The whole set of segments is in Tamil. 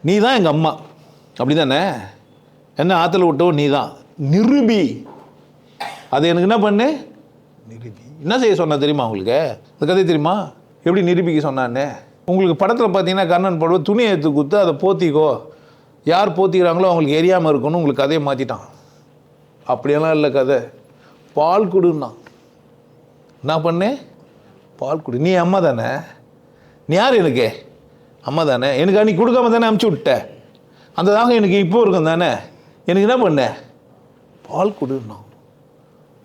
நீ தான் எங்கள் அம்மா, அப்படி தானே? என்ன ஆற்றுல விட்டவோ நீ தான், நிரூபி. அது எனக்கு என்ன பண்ணு, நிரூபி. என்ன செய்ய சொன்னா தெரியுமா உங்களுக்கு? அந்த கதை தெரியுமா எப்படி நிரூபிக்க சொன்னான்னு? உங்களுக்கு படத்தில் பார்த்தீங்கன்னா கர்ணன் படுவ துணியை எடுத்து கொடுத்து அதை போத்திக்கோ, யார் போத்திக்கிறாங்களோ அவங்களுக்கு எரியாமல் இருக்கணும்னு உங்களுக்கு கதையை மாற்றிட்டான். அப்படியெல்லாம் இல்லை கதை. பால் கொடுன்னா என்ன பண்ணு, பால் கொடு. நீ அம்மா தானே, நீ யார் எனக்கு? அம்மா தானே. எனக்கு அன்றைக்கி கொடுக்காம தானே அமுச்சு விட்ட, அந்த தாகம் எனக்கு இப்போ இருக்கும் தானே. எனக்கு என்ன பண்ண, பால் கொடுன்னா.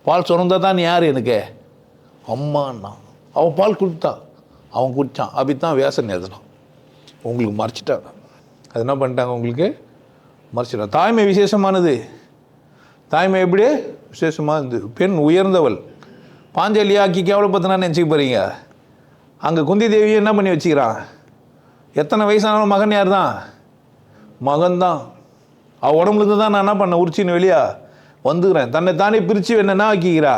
பால் சுரந்தா தான் நீ யார் எனக்கு? அம்மாண்ணா. அவன் பால் கொடுத்தா, அவன் குடித்தான். அப்படித்தான் வியாசன் எழுதலாம். உங்களுக்கு மறைச்சிட்டாங்க. அது என்ன பண்ணிட்டாங்க, உங்களுக்கு மறைச்சிட்டாங்க. தாய்மை விசேஷமானது. தாய்மை எப்படி விசேஷமாக இருந்தது. பெண் உயர்ந்தவள். பாஞ்சாலியாக்கி கேவலப்படுத்தினான்னு நினச்சிக்க போகிறீங்க. அங்கே குந்தி தேவியை என்ன பண்ணி வச்சுக்கிறான்? எத்தனை வயசானாலும் மகன் யார் தான்? மகன்தான். அவள் உடம்புலேருந்து தான் நான் என்ன பண்ண, உரிச்சின்னு வெளியா வந்துக்கிறேன். தன்னை தானே பிரித்து என்னென்னா ஆக்கிக்கிறா,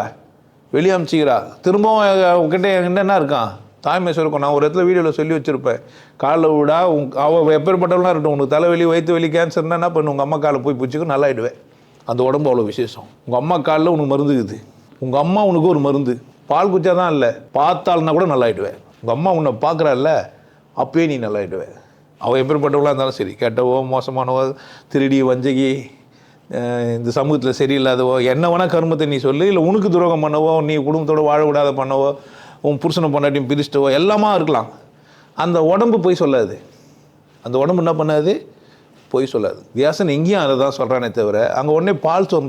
வெளியே அமிச்சிக்கிறா. திரும்பவும் கிட்டே என்கிட்ட என்ன இருக்கான், தாய்மை சொல்லிருக்கோம். நான் ஒரு இடத்துல வீடியோவில் சொல்லி வச்சுருப்பேன். காலில் விடா அவள் எப்பேற்பட்டவளாக இருக்கட்டும், உனக்கு தலைவலி, வயிற்று வலி, கேன்சர்னா என்ன பண்ணு, உங்கள் அம்மா காலை போய் பிடிச்சிக்கும், நல்லாயிடுவேன். அந்த உடம்பு அவ்வளோ விசேஷம். உங்கள் அம்மா காலில் உனக்கு மருந்துக்குது. உங்கள் அம்மா உனக்கு ஒரு மருந்து. பால் குச்சா தான் இல்லை, பார்த்தால்னா கூட நல்லாயிடுவேன். உங்கள் அம்மா உன்னை பார்க்குறாள்ல, அப்பயே நீ நல்லாயிடுவேன். அவள் எப்பேற்பட்டவளாக இருந்தாலும் சரி, கெட்டவோ மோசமானவோ, திருடி வஞ்சகி, இந்த சமூகத்தில் சரியில்லாதவோ, என்ன வேணால் கருமத்தை நீ சொல்லு. இல்லை உனக்கு துரோகம் பண்ணவோ, நீ குடும்பத்தோடு வாழ விடாத பண்ணவோ, உன் புருஷனை பொண்டாட்டியும் பிரிச்சிட்டவோ, எல்லாமா இருக்கலாம். அந்த உடம்பு போய் சொல்லாது. அந்த உடம்பு என்ன பண்ணாது, போய் சொல்லாது. வியாசன் எங்கேயும் அதை தான் சொல்கிறானே தவிர, அங்கே உடனே பால் சொந்த